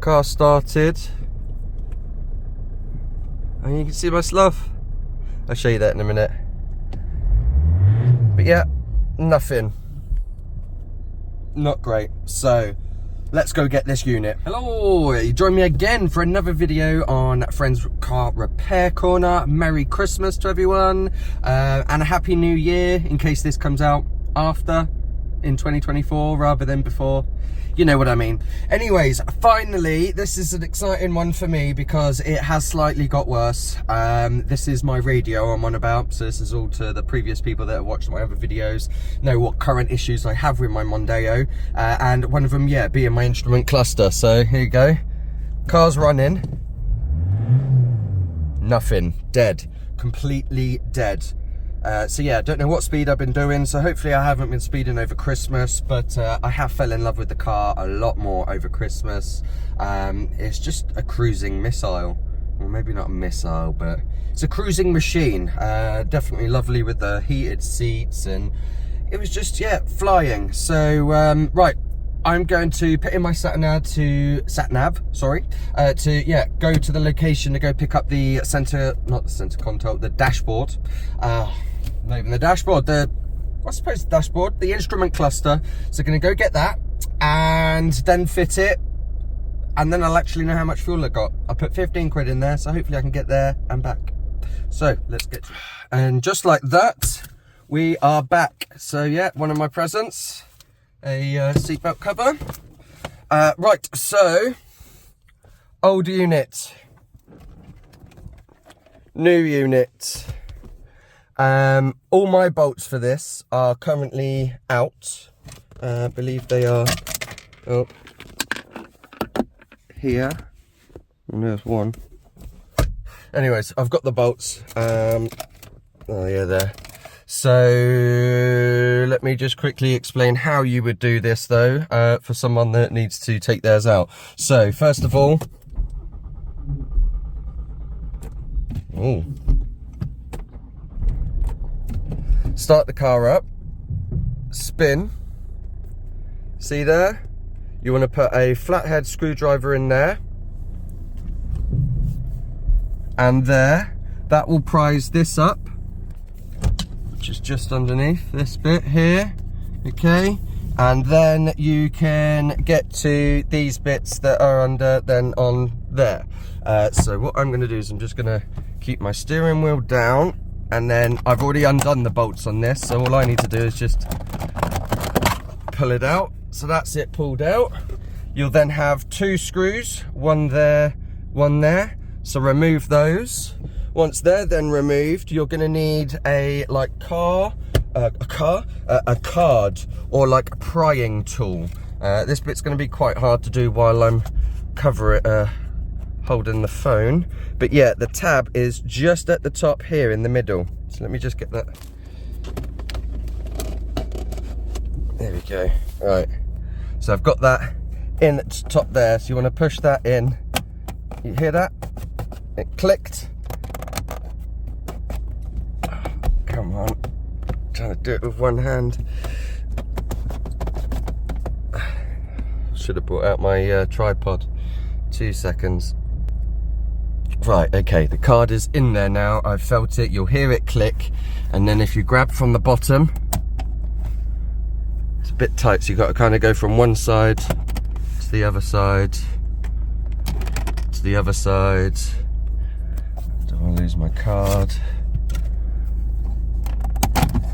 car started, and you can see my slough. I'll show you that in a minute. But yeah, nothing. Not great. So let's go get this unit. Hello, you join me again for another video on Friends Car Repair Corner. Merry Christmas to everyone, and a Happy New Year in case this comes out after, in 2024 rather than before. You know what I mean. Anyways, finally, this is an exciting one for me because it has slightly got worse. This is my radio I'm on about, so this is all to the previous people that have watched my other videos, know what current issues I have with my Mondeo, and one of them, yeah, being my instrument cluster. So here you go, car's running, nothing, dead, completely dead. So yeah, don't know what speed I've been doing, so hopefully I haven't been speeding over Christmas, but I have fell in love with the car a lot more over Christmas. It's just a cruising missile, well, maybe not a missile, but it's a cruising machine. Definitely lovely with the heated seats, and it was just, yeah, flying. So right, I'm going to put in my sat nav to go to the location to go pick up the the dashboard. Not even the dashboard, the dashboard, the instrument cluster. So going to go get that and then fit it, and then I'll actually know how much fuel I got. I put 15 quid in there, so hopefully I can get there and back. So let's get to it. And just like that, we are back. So yeah, one of my presents, a seatbelt cover. Right, so old unit, new unit. All my bolts for this are currently out. I believe they are here, and there's one. Anyways, I've got the bolts. Oh yeah, there. So let me just quickly explain how you would do this though, for someone that needs to take theirs out. So first of all, start the car up, spin, see there? You want to put a flathead screwdriver in there, and there, that will prise this up, which is just underneath this bit here, okay? And then you can get to these bits that are under, then on there. So what I'm going to do is I'm just going to keep my steering wheel down, and then I've already undone the bolts on this, so all I need to do is just pull it out. So that's it pulled out. You'll then have two screws, one there, one there. So remove those. Once they're then removed, you're gonna need a card or like a prying tool. This bit's gonna be quite hard to do while I'm holding the phone, but yeah, the tab is just at the top here in the middle. So let me just get that. There we go. Right, so I've got that in at the top there, so you want to push that in. You hear that? It clicked. Oh, come on, I'm trying to do it with one hand. Should have brought out my tripod. 2 seconds. Right, okay, the card is in there now. I've felt it, you'll hear it click, and then if you grab from the bottom, it's a bit tight, so you've got to kind of go from one side to the other side, to the other side. Don't want to lose my card.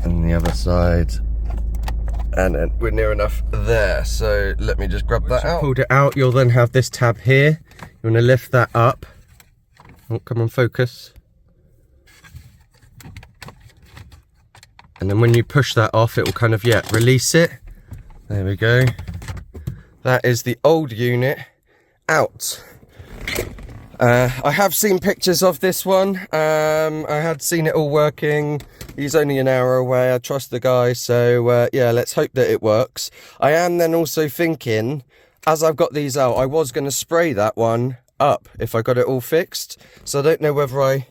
And the other side. And then we're near enough there, so let me just grab that out. Pulled it out, you'll then have this tab here. You want to lift that up. Oh, come on, focus. And then when you push that off, it will kind of, yeah, release it. There we go. That is the old unit out. I have seen pictures of this one. I had seen it all working. He's only an hour away. I trust the guy, so yeah, let's hope that it works. I am then also thinking, as I've got these out, I was going to spray that one up if I got it all fixed. So I don't know whether I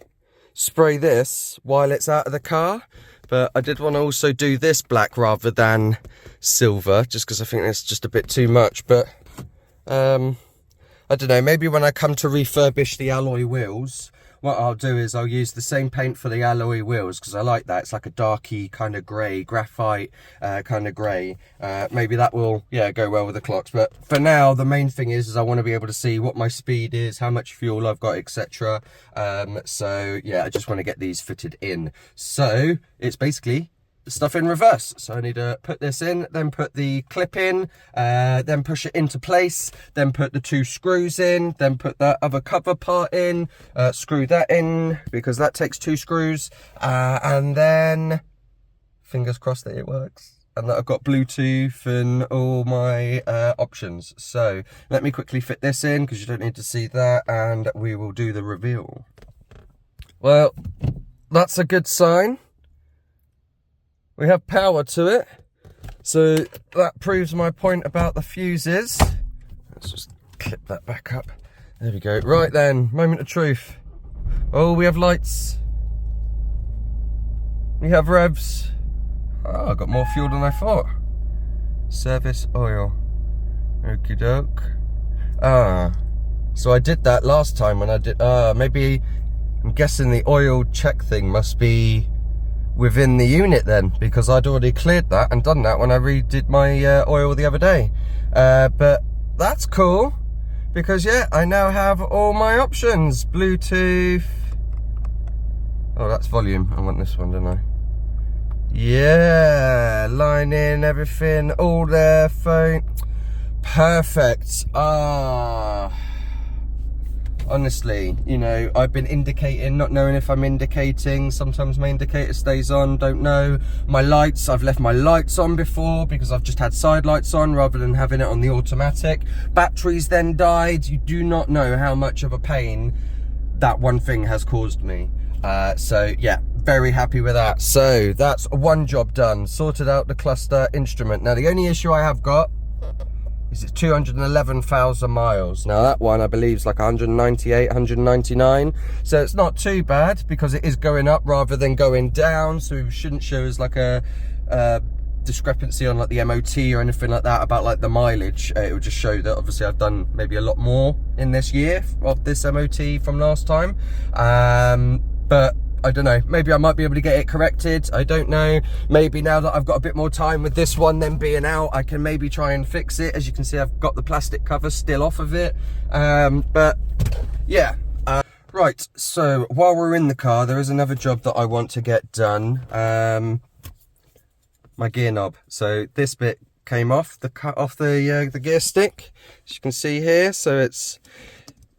spray this while it's out of the car, but I did want to also do this black rather than silver, just because I think it's just a bit too much. But I don't know, maybe when I come to refurbish the alloy wheels, what I'll do is I'll use the same paint for the alloy wheels, because I like that. It's like a darky kind of grey, graphite kind of grey. Maybe that will, yeah, go well with the clocks. But for now, the main thing is I want to be able to see what my speed is, how much fuel I've got, etc. So yeah, I just want to get these fitted in. So it's basically stuff in reverse. So I need to put this in, then put the clip in, then push it into place, then put the 2 screws in, then put that other cover part in, screw that in because that takes 2 screws, and then fingers crossed that it works and that I've got Bluetooth and all my options. So let me quickly fit this in because you don't need to see that, and we will do the reveal. Well, that's a good sign. We have power to it, so that proves my point about the fuses. Let's just clip that back up. There we go. Right then, moment of truth. Oh, we have lights. We have revs. Oh, I got more fuel than I thought. Service oil. Okie doke. So I did that last time when I did, maybe, I'm guessing the oil check thing must be within the unit then, because I'd already cleared that and done that when I redid my oil the other day. But that's cool, because yeah, I now have all my options. Bluetooth. Oh, that's volume. I want this one, don't I? Yeah, line in, everything, all there, phone. Perfect. Honestly, you know, I've been indicating, not knowing if I'm indicating. Sometimes my indicator stays on, don't know. My lights, I've left my lights on before because I've just had side lights on rather than having it on the automatic. Batteries then died. You do not know how much of a pain that one thing has caused me. So yeah, very happy with that. So that's one job done. Sorted out the cluster instrument. Now the only issue I have got is it's 211,000 miles. Now that one I believe is like 198, 199. So it's not too bad because it is going up rather than going down. So it shouldn't show as like a discrepancy on like the MOT or anything like that about like the mileage. It will just show that obviously I've done maybe a lot more in this year of this MOT from last time. But I don't know, maybe I might be able to get it corrected. I don't know. Maybe now that I've got a bit more time with this one then being out, I can maybe try and fix it. As you can see, I've got the plastic cover still off of it. But yeah. Right, so while we're in the car, there is another job that I want to get done. My gear knob. So this bit came off the gear stick, as you can see here. So this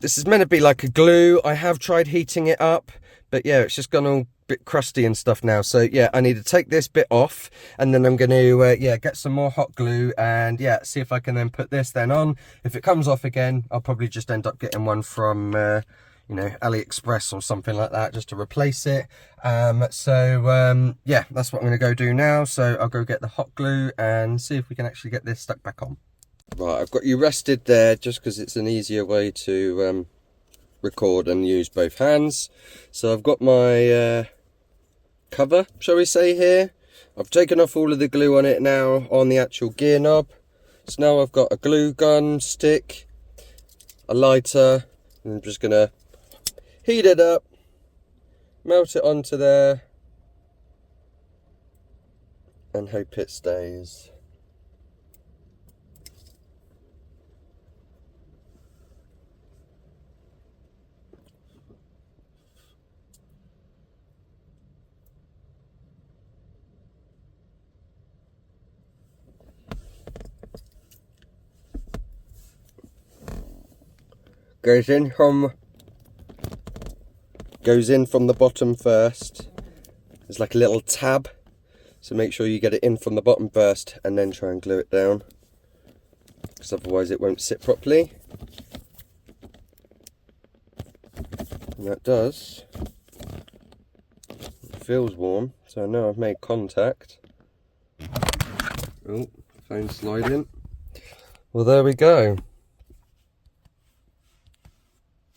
is meant to be like a glue. I have tried heating it up, but yeah, it's just gone all a bit crusty and stuff now. So yeah, I need to take this bit off, and then I'm going to yeah, get some more hot glue and yeah, see if I can then put this then on. If it comes off again, I'll probably just end up getting one from you know, AliExpress or something like that, just to replace it. So yeah, that's what I'm going to go do now. So I'll go get the hot glue and see if we can actually get this stuck back on. Right, I've got you rested there just because it's an easier way to record and use both hands. So I've got my cover, shall we say, here. I've taken off all of the glue on it now on the actual gear knob. So now I've got a glue gun stick, a lighter, and I'm just gonna heat it up, melt it onto there, and hope it stays. Goes in from the bottom first. There's like a little tab, so make sure you get it in from the bottom first and then try and glue it down, because otherwise it won't sit properly. And that does. It feels warm, so I know I've made contact. Oh, phone sliding. Well, there we go.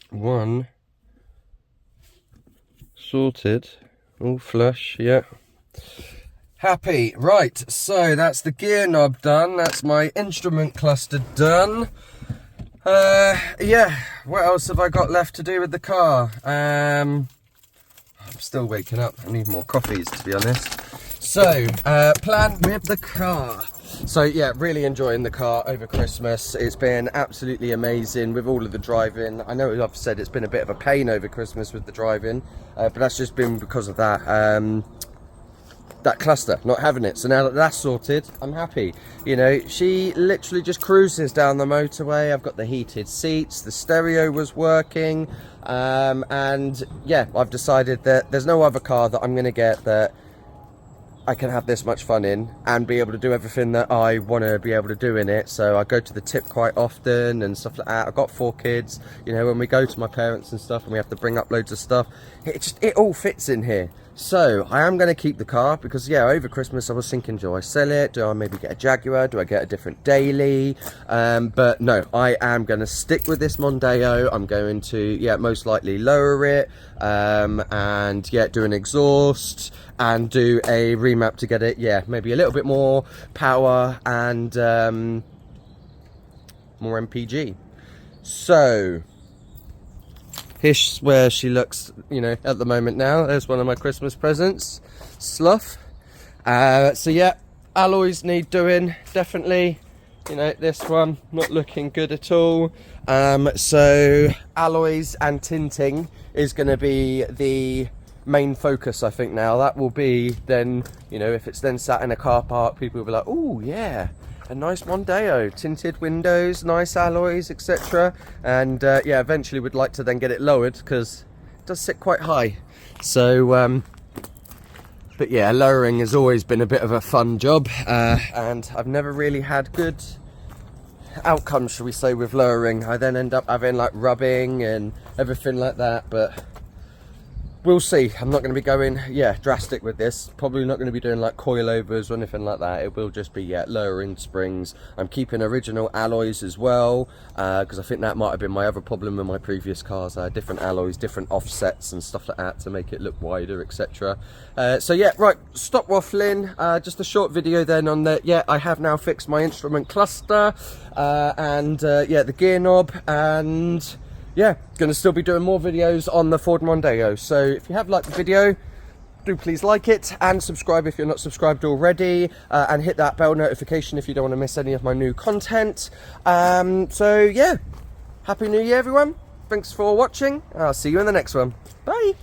One sorted, all flush, yeah. Happy. Right, so that's the gear knob done, that's my instrument cluster done. Yeah, what else have I got left to do with the car? I'm still waking up. I need more coffees, to be honest. So, plan with the car. So yeah, really enjoying the car over Christmas. It's been absolutely amazing with all of the driving. I know I've said it's been a bit of a pain over Christmas with the driving, but that's just been because of that cluster, not having it. So now that that's sorted, I'm happy. You know, she literally just cruises down the motorway. I've got the heated seats, the stereo was working, and yeah, I've decided that there's no other car that I'm going to get that I can have this much fun in and be able to do everything that I want to be able to do in it. So I go to the tip quite often and stuff like that. I've got 4 kids, you know, when we go to my parents and stuff and we have to bring up loads of stuff, it all fits in here. So I am going to keep the car because yeah, over Christmas I was thinking, do I sell it? Do I maybe get a Jaguar? Do I get a different daily? But no, I am going to stick with this Mondeo. I'm going to, yeah, most likely lower it, and yeah, do an exhaust and do a remap to get it, yeah, maybe a little bit more power and more MPG. So here's where she looks, you know, at the moment now. There's one of my Christmas presents, Slough. So yeah, alloys need doing, definitely. You know, this one not looking good at all. So alloys and tinting is going to be the main focus, I think. Now that will be then, you know, if it's then sat in a car park, people will be like, oh yeah, a nice Mondeo, tinted windows, nice alloys, etc. And yeah, eventually we'd like to then get it lowered because it does sit quite high. So but yeah, lowering has always been a bit of a fun job, and I've never really had good outcomes, shall we say, with lowering. I then end up having like rubbing and everything like that, but we'll see. I'm not going to be going, yeah, drastic with this. Probably not going to be doing like coilovers or anything like that. It will just be, yeah, lowering springs. I'm keeping original alloys as well, because I think that might have been my other problem in my previous cars. I had different alloys, different offsets and stuff like that to make it look wider, etc. So yeah, right, stop waffling. Just a short video then on that. Yeah, I have now fixed my instrument cluster, and yeah, the gear knob, and yeah, going to still be doing more videos on the Ford Mondeo. So if you have liked the video, do please like it and subscribe if you're not subscribed already, and hit that bell notification if you don't want to miss any of my new content. So yeah, Happy New Year everyone. Thanks for watching. I'll see you in the next one. Bye.